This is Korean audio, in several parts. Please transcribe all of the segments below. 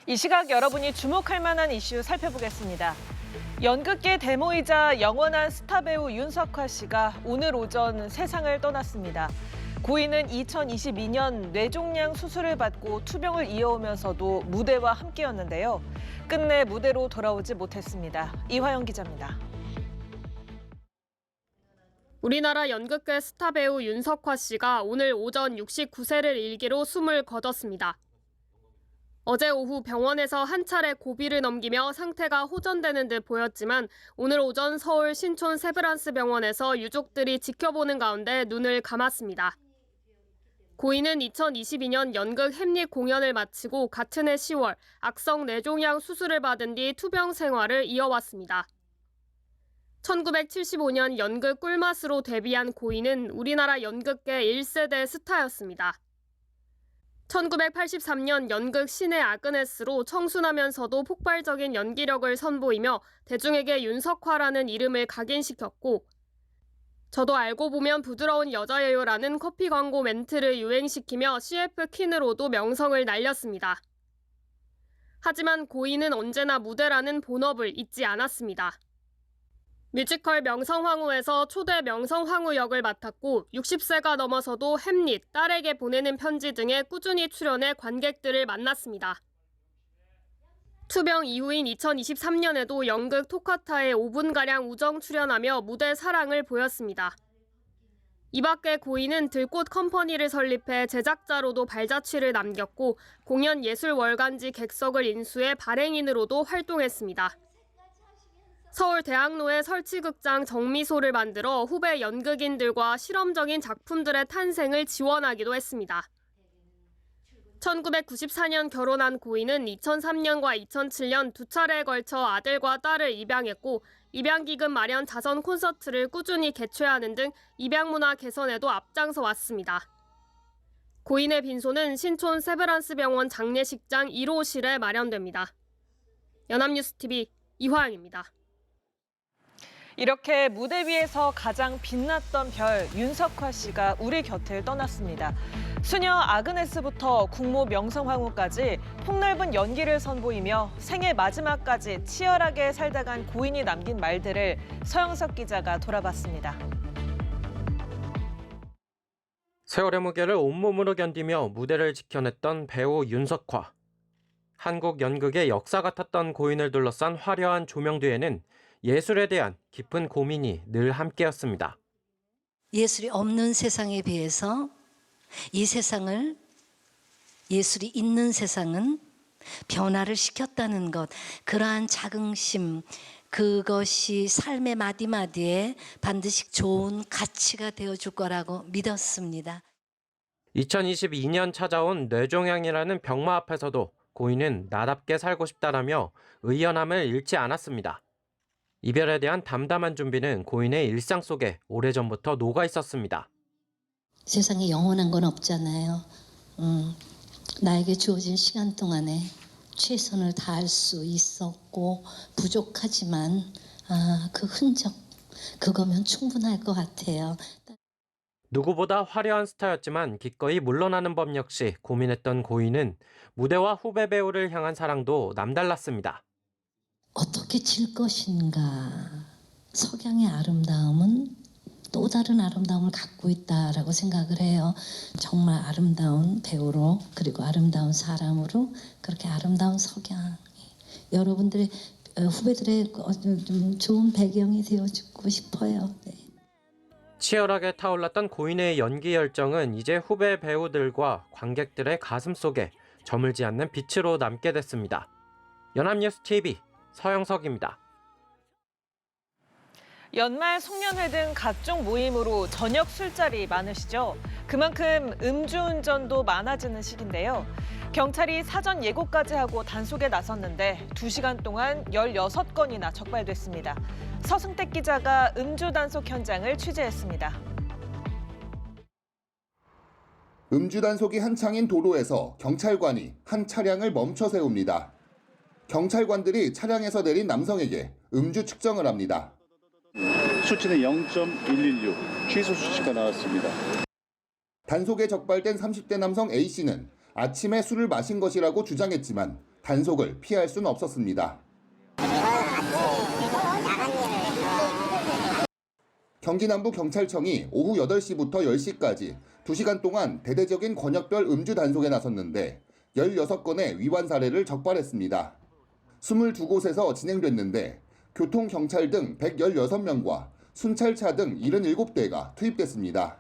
이 시각 여러분이 주목할 만한 이슈 살펴보겠습니다. 연극계 대모이자 영원한 스타 배우 윤석화 씨가 오늘 오전 세상을 떠났습니다. 고인은 2022년 뇌종양 수술을 받고 투병을 이어오면서도 무대와 함께였는데요. 끝내 무대로 돌아오지 못했습니다. 이화영 기자입니다. 우리나라 연극계 스타 배우 윤석화 씨가 오늘 오전 69세를 일기로 숨을 거뒀습니다. 어제 오후 병원에서 한 차례 고비를 넘기며 상태가 호전되는 듯 보였지만 오늘 오전 서울 신촌 세브란스 병원에서 유족들이 지켜보는 가운데 눈을 감았습니다. 고인은 2022년 연극 햄릿 공연을 마치고 같은 해 10월 악성 뇌종양 수술을 받은 뒤 투병 생활을 이어왔습니다. 1975년 연극 꿀맛으로 데뷔한 고인은 우리나라 연극계 1세대 스타였습니다. 1983년 연극 신의 아그네스로 청순하면서도 폭발적인 연기력을 선보이며 대중에게 윤석화라는 이름을 각인시켰고 저도 알고 보면 부드러운 여자예요라는 커피 광고 멘트를 유행시키며 CF 퀸으로도 명성을 날렸습니다. 하지만 고인은 언제나 무대라는 본업을 잊지 않았습니다. 뮤지컬 명성황후에서 초대 명성황후 역을 맡았고 60세가 넘어서도 햄릿, 딸에게 보내는 편지 등에 꾸준히 출연해 관객들을 만났습니다. 투병 이후인 2023년에도 연극 토카타에 5분가량 우정 출연하며 무대 사랑을 보였습니다. 이 밖에 고인은 들꽃 컴퍼니를 설립해 제작자로도 발자취를 남겼고 공연 예술 월간지 객석을 인수해 발행인으로도 활동했습니다. 서울대학로에 설치극장 정미소를 만들어 후배 연극인들과 실험적인 작품들의 탄생을 지원하기도 했습니다. 1994년 결혼한 고인은 2003년과 2007년 두 차례에 걸쳐 아들과 딸을 입양했고 입양기금 마련 자선 콘서트를 꾸준히 개최하는 등 입양문화 개선에도 앞장서 왔습니다. 고인의 빈소는 신촌 세브란스 병원 장례식장 1호실에 마련됩니다. 연합뉴스TV 이화영입니다. 이렇게 무대 위에서 가장 빛났던 별 윤석화 씨가 우리 곁을 떠났습니다. 수녀 아그네스부터 국모 명성황후까지 폭넓은 연기를 선보이며 생애 마지막까지 치열하게 살다 간 고인이 남긴 말들을 서영석 기자가 돌아봤습니다. 세월의 무게를 온몸으로 견디며 무대를 지켜냈던 배우 윤석화. 한국 연극의 역사 같았던 고인을 둘러싼 화려한 조명 뒤에는 예술에 대한 깊은 고민이 늘 함께였습니다. 예술이 없는 세상에 비해서 이 세상을, 예술이 있는 세상은 변화를 시켰다는 것, 그러한 자긍심, 그것이 삶의 마디마디에 반드시 좋은 가치가 되어줄 거라고 믿었습니다. 2022년 찾아온 뇌종양이라는 병마 앞에서도 고인은 나답게 살고 싶다라며 의연함을 잃지 않았습니다. 이별에 대한 담담한 준비는 고인의 일상 속에 오래전부터 녹아 있었습니다. 세상에 영원한 건 없잖아요. 나에게 주어진 시간 동안에 최선을 다할 수 있었고 부족하지만 그 흔적, 그거면 충분할 것 같아요. 누구보다 화려한 스타였지만 기꺼이 물러나는 법 역시 고민했던 고인은 무대와 후배 배우를 향한 사랑도 남달랐습니다. 어떻게 질 것인가. 석양의 아름다움은 또 다른 아름다움을 갖고 있다라고 생각을 해요. 정말 아름다운 배우로 그리고 아름다운 사람으로 그렇게 아름다운 석양이 여러분들의 후배들의 좀 좋은 배경이 되어주고 싶어요. 네. 치열하게 타올랐던 고인의 연기 열정은 이제 후배 배우들과 관객들의 가슴 속에 저물지 않는 빛으로 남게 됐습니다. 연합뉴스TV 서영석입니다. 연말 송년회 등 각종 모임으로 저녁 술자리 많으시죠? 그만큼 음주운전도 많아지는 시기인데요. 경찰이 사전 예고까지 하고 단속에 나섰는데 2시간 동안 16건이나 적발됐습니다. 서승택 기자가 음주 단속 현장을 취재했습니다. 음주 단속이 한창인 도로에서 경찰관이 한 차량을 멈춰 세웁니다. 경찰관들이 차량에서 내린 남성에게 음주 측정을 합니다. 수치는 0.116, 취소 수치가 나왔습니다. 단속에 적발된 30대 남성 A씨는 아침에 술을 마신 것이라고 주장했지만 단속을 피할 수는 없었습니다. 경기 남부경찰청이 오후 8시부터 10시까지 2시간 동안 대대적인 권역별 음주 단속에 나섰는데 16건의 위반 사례를 적발했습니다. 22곳에서 진행됐는데 교통경찰 등 116명과 순찰차 등 77대가 투입됐습니다.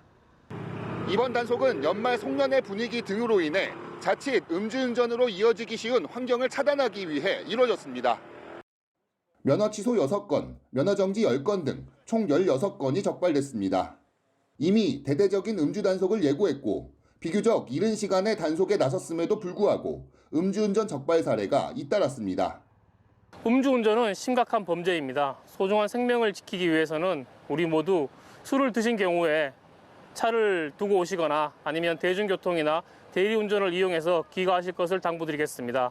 이번 단속은 연말 송년회 분위기 등으로 인해 자칫 음주운전으로 이어지기 쉬운 환경을 차단하기 위해 이뤄졌습니다. 면허 취소 6건, 면허 정지 10건 등 총 16건이 적발됐습니다. 이미 대대적인 음주 단속을 예고했고 비교적 이른 시간에 단속에 나섰음에도 불구하고 음주운전 적발 사례가 잇따랐습니다. 음주운전은 심각한 범죄입니다. 소중한 생명을 지키기 위해서는 우리 모두 술을 드신 경우에 차를 두고 오시거나 아니면 대중교통이나 대리운전을 이용해서 귀가하실 것을 당부드리겠습니다.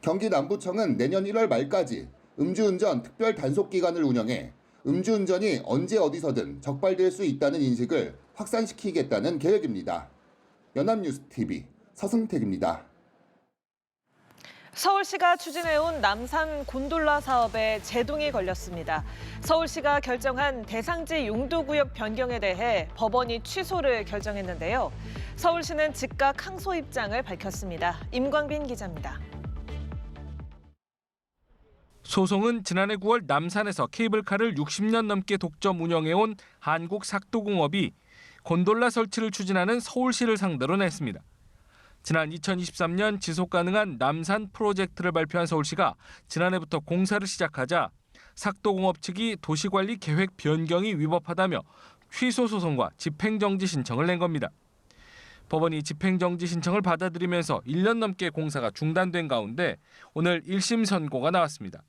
경기 남부청은 내년 1월 말까지 음주운전 특별 단속 기간을 운영해 음주운전이 언제 어디서든 적발될 수 있다는 인식을 확산시키겠다는 계획입니다. 연합뉴스TV 서승택입니다. 서울시가 추진해온 남산 곤돌라 사업에 제동이 걸렸습니다. 서울시가 결정한 대상지 용도구역 변경에 대해 법원이 취소를 결정했는데요. 서울시는 즉각 항소 입장을 밝혔습니다. 임광빈 기자입니다. 소송은 지난해 9월 남산에서 케이블카를 60년 넘게 독점 운영해온 한국삭도공업이 곤돌라 설치를 추진하는 서울시를 상대로 냈습니다. 지난 2023년 지속가능한 남산 프로젝트를 발표한 서울시가 지난해부터 공사를 시작하자 삭도공업 측이 도시관리 계획 변경이 위법하다며 취소 소송과 집행정지 신청을 낸 겁니다. 법원이 집행정지 신청을 받아들이면서 1년 넘게 공사가 중단된 가운데 오늘 1심 선고가 나왔습니다.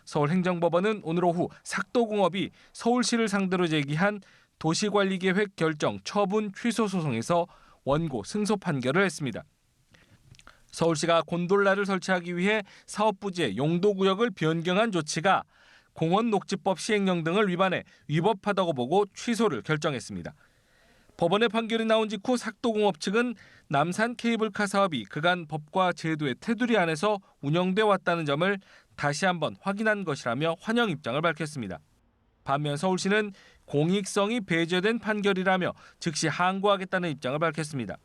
서울행정법원은 오늘 오후 삭도공업이 서울시를 상대로 제기한 도시관리계획 결정 처분 취소 소송에서 원고 승소 판결을 했습니다. 서울시가 곤돌라를 설치하기 위해 사업부지의 용도구역을 변경한 조치가 공원녹지법 시행령 등을 위반해 위법하다고 보고 취소를 결정했습니다. 법원의 판결이 나온 직후 삭도공업 측은 남산 케이블카 사업이 그간 법과 제도의 테두리 안에서 운영돼 왔다는 점을 다시 한번 확인한 것이라며 환영 입장을 밝혔습니다. 반면 서울시는 공익성이 배제된 판결이라며 즉시 항고하겠다는 입장을 밝혔습니다.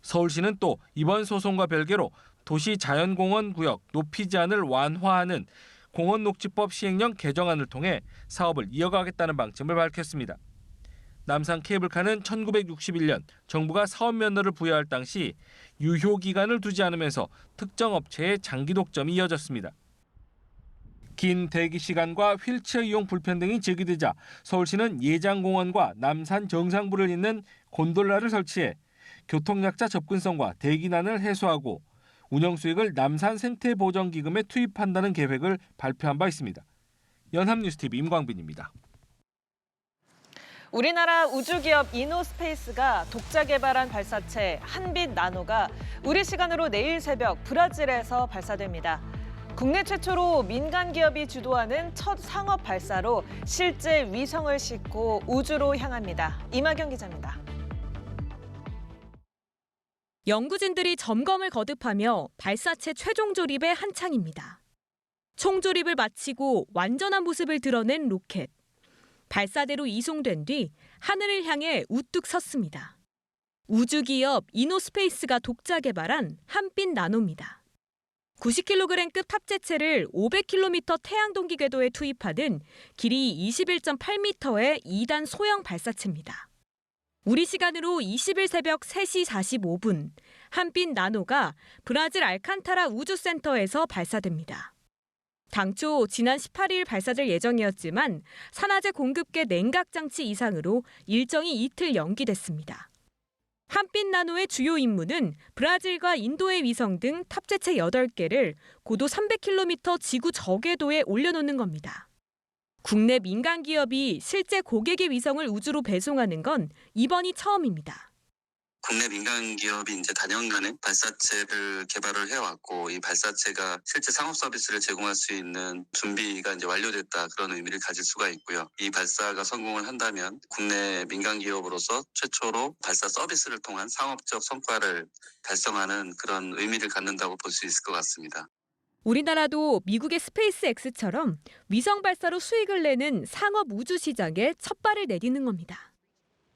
서울시는 또 이번 소송과 별개로 도시자연공원 구역 높이 제한을 완화하는 공원녹지법 시행령 개정안을 통해 사업을 이어가겠다는 방침을 밝혔습니다. 남산 케이블카는 1961년 정부가 사업 면허를 부여할 당시 유효 기간을 두지 않으면서 특정 업체의 장기 독점이 이어졌습니다. 긴 대기 시간과 휠체어 이용 불편 등이 제기되자 서울시는 예장공원과 남산 정상부를 잇는 곤돌라를 설치해 교통약자 접근성과 대기난을 해소하고 운영 수익을 남산 생태보전기금에 투입한다는 계획을 발표한 바 있습니다. 연합뉴스TV 임광빈입니다. 우리나라 우주기업 이노스페이스가 독자 개발한 발사체 한빛 나노가 우리 시간으로 내일 새벽 브라질에서 발사됩니다. 국내 최초로 민간 기업이 주도하는 첫 상업 발사로 실제 위성을 싣고 우주로 향합니다. 이마경 기자입니다. 연구진들이 점검을 거듭하며 발사체 최종 조립에 한창입니다. 총조립을 마치고 완전한 모습을 드러낸 로켓. 발사대로 이송된 뒤 하늘을 향해 우뚝 섰습니다. 우주기업 이노스페이스가 독자 개발한 한빛 나노입니다. 90kg급 탑재체를 500km 태양동기 궤도에 투입하는 길이 21.8m의 2단 소형 발사체입니다. 우리 시간으로 20일 새벽 3시 45분, 한빛 나노가 브라질 알칸타라 우주센터에서 발사됩니다. 당초 지난 18일 발사될 예정이었지만 산화제 공급계 냉각장치 이상으로 일정이 이틀 연기됐습니다. 한빛 나노의 주요 임무는 브라질과 인도의 위성 등 탑재체 8개를 고도 300km 지구 저궤도에 올려놓는 겁니다. 국내 민간 기업이 실제 고객의 위성을 우주로 배송하는 건 이번이 처음입니다. 국내 민간 기업이 이제 단연간에 발사체를 개발을 해왔고 이 발사체가 실제 상업 서비스를 제공할 수 있는 준비가 이제 완료됐다 그런 의미를 가질 수가 있고요. 이 발사가 성공을 한다면 국내 민간 기업으로서 최초로 발사 서비스를 통한 상업적 성과를 달성하는 그런 의미를 갖는다고 볼 수 있을 것 같습니다. 우리나라도 미국의 스페이스X처럼 위성 발사로 수익을 내는 상업 우주 시장에 첫 발을 내딛는 겁니다.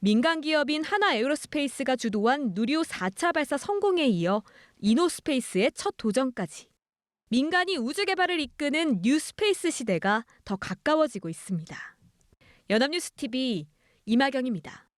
민간 기업인 하나에어로스페이스가 주도한 누리호 4차 발사 성공에 이어 이노스페이스의 첫 도전까지. 민간이 우주 개발을 이끄는 뉴스페이스 시대가 더 가까워지고 있습니다. 연합뉴스TV 이마경입니다.